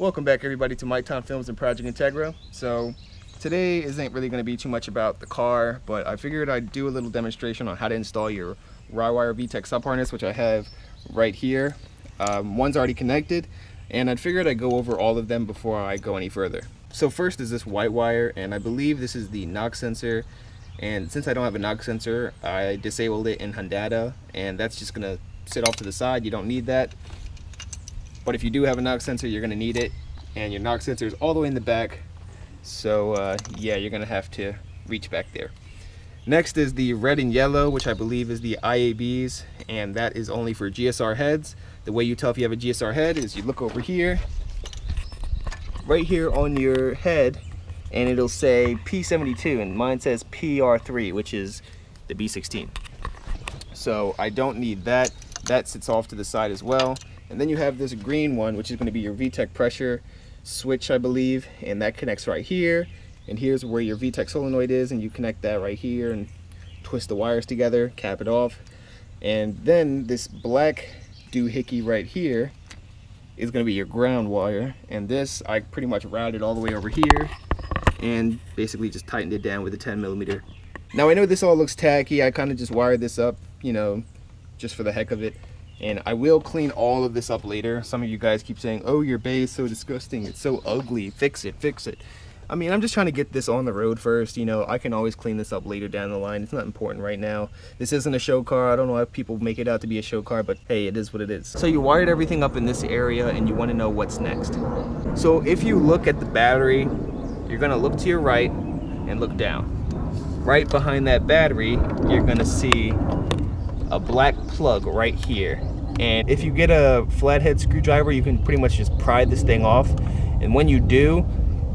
Welcome back everybody to My Time Films and Project Integra. So today isn't really going to be too much about the car, but I figured I'd do a little demonstration on how to install your Rywire VTEC Subharness, which I have right here. One's already connected, and I figured I'd go over all of them before I go any further. So first is this white wire, and I believe this is the knock sensor. And since I don't have a knock sensor, I disabled it in Hyundai, and that's just going to sit off to the side. You don't need that. But if you do have a knock sensor, you're going to need it, and your knock sensor is all the way in the back, so yeah, you're going to have to reach back there. Next is the red and yellow, which I believe is the IABs, and that is only for GSR heads. The way you tell if you have a GSR head is you look over here, right here on your head, and it'll say P72, and mine says PR3, which is the B16. So I don't need that. That sits off to the side as well. And then you have this green one, which is going to be your VTEC pressure switch, I believe, and that connects right here. And here's where your VTEC solenoid is, and you connect that right here and twist the wires together, cap it off. And then this black doohickey right here is going to be your ground wire, and this I pretty much routed all the way over here and basically just tightened it down with a 10mm. Now I know this all looks tacky. I kind of just wired this up, you know, just for the heck of it. And I will clean all of this up later. Some of you guys keep saying, oh, your bay is so disgusting, it's so ugly, fix it, fix it. I mean, I'm just trying to get this on the road first. You know, I can always clean this up later down the line. It's not important right now. This isn't a show car. I don't know why people make it out to be a show car, but hey, it is what it is. So you wired everything up in this area, and you want to know what's next. So if you look at the battery, you're gonna look to your right and look down. Right behind that battery, you're gonna see a black plug right here. And if you get a flathead screwdriver, you can pretty much just pry this thing off. And when you do,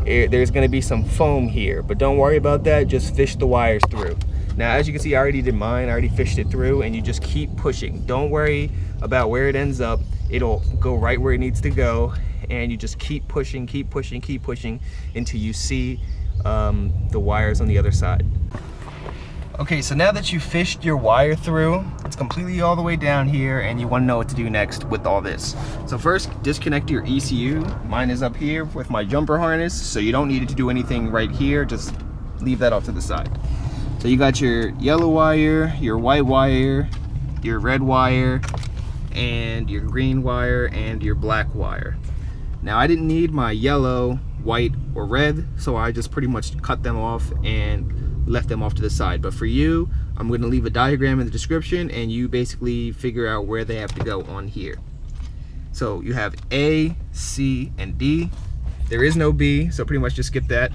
there's going to be some foam here, but don't worry about that. Just fish the wires through. Now, as you can see, I already did mine. I already fished it through, and you just keep pushing. Don't worry about where it ends up. It'll go right where it needs to go, and you just keep pushing, keep pushing, keep pushing until you see the wires on the other side. Okay, so now that you fished your wire through, it's completely all the way down here, and you want to know what to do next with all this. So first, disconnect your ECU. Mine is up here with my jumper harness, so you don't need to do anything right here. Just leave that off to the side. So you got your yellow wire, your white wire, your red wire, and your green wire, and your black wire. Now, I didn't need my yellow, white, or red, so I just pretty much cut them off and left them off to the side. But for you, I'm going to leave a diagram in the description, and you basically figure out where they have to go on here. So you have A, C, and D. There is no B, so pretty much just skip that.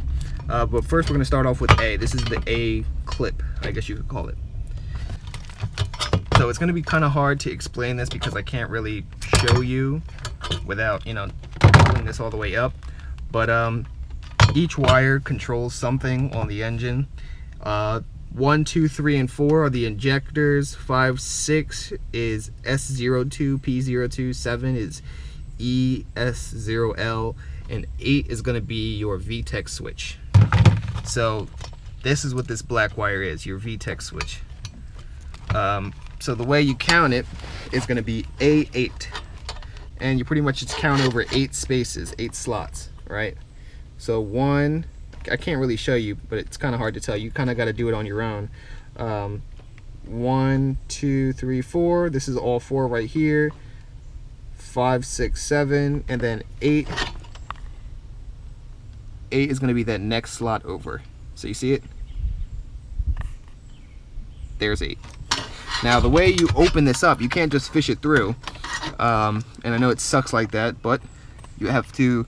But first we're going to start off with A. This is the A clip, I guess you could call it. So it's going to be kind of hard to explain this because I can't really show you without, you know, pulling this all the way up. But each wire controls something on the engine. 1, 2, 3, and 4 are the injectors. 5, 6 is S02, P02, 7 is ES0L, and 8 is going to be your VTEC switch. So this is what this black wire is, your VTEC switch. So the way you count it is going to be A8, and you pretty much just count over 8 spaces, 8 slots, right? So 1, I can't really show you, but it's kind of hard to tell. You kind of got to do it on your own. 1, 2, 3, 4. This is all 4 right here. 5, 6, 7, and then 8. 8 is going to be that next slot over. So you see it? There's 8. Now the way you open this up, you can't just fish it through. And I know it sucks like that, but you have to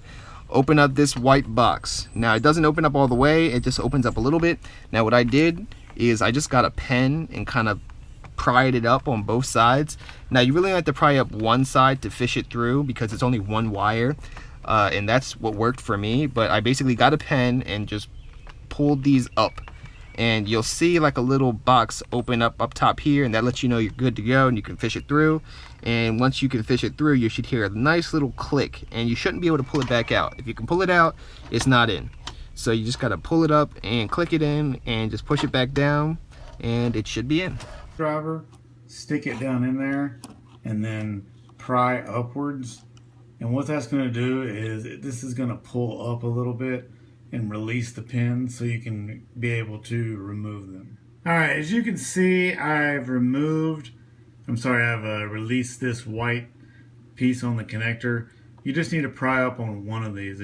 open up this white box. Now it doesn't open up all the way, it just opens up a little bit. Now what I did is I just got a pen and kind of pried it up on both sides. Now you really have to pry up one side to fish it through because it's only one wire, and that's what worked for me. But I basically got a pen and just pulled these up, and you'll see like a little box open up top here, and that lets you know you're good to go and you can fish it through. And once you can fish it through, you should hear a nice little click, and you shouldn't be able to pull it back out. If you can pull it out, it's not in. So you just got to pull it up and click it in and just push it back down, and it should be in. Driver, stick it down in there and then pry upwards And what that's going to do is this is going to pull up a little bit and release the pins so you can be able to remove them. Alright, as you can see, I've released this white piece on the connector. You just need to pry up on one of these.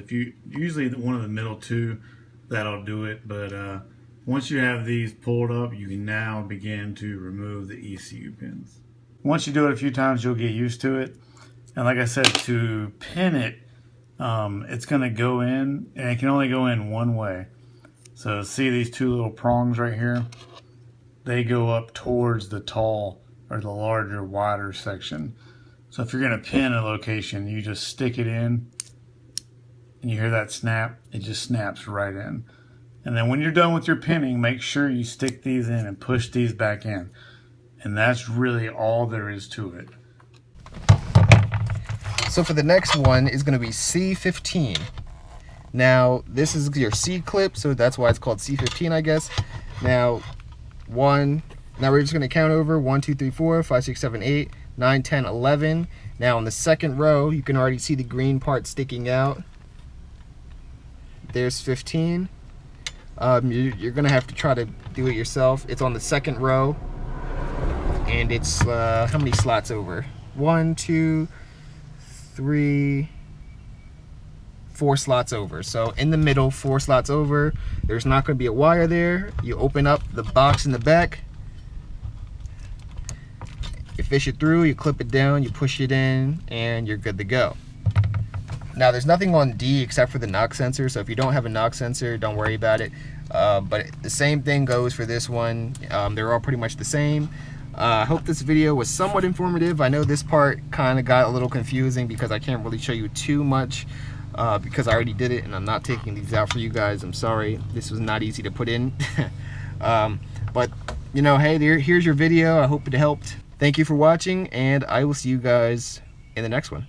Usually one of the middle two, that'll do it, but once you have these pulled up, you can now begin to remove the ECU pins. Once you do it a few times, you'll get used to it. And like I said, to pin it, it's going to go in, and it can only go in one way. So see these two little prongs right here? They go up towards the tall, or the larger, wider section. So if you're going to pin a location, you just stick it in, and you hear that snap, it just snaps right in. And then when you're done with your pinning, make sure you stick these in and push these back in. And that's really all there is to it. So for the next one is going to be C15. Now this is your C clip, so that's why it's called C15, I guess. Now we're just going to count over 1, 2, 3, 4, 5, 6, 7, 8, 9, 10, 11. Now on the second row, you can already see the green part sticking out. There's 15. You're going to have to try to do it yourself. It's on the second row, and it's how many slots over? 1, 2, 3, 4 slots over. So in the middle, 4 slots over. There's not going to be a wire there. You open up the box in the back, you fish it through, you clip it down, you push it in, and you're good to go. Now there's nothing on D except for the knock sensor, so if you don't have a knock sensor, don't worry about it. But the same thing goes for this one. They're all pretty much the same. I hope this video was somewhat informative. I know this part kind of got a little confusing because I can't really show you too much because I already did it, and I'm not taking these out for you guys. I'm sorry, this was not easy to put in. But you know, hey, here's your video. I hope it helped. Thank you for watching, and I will see you guys in the next one.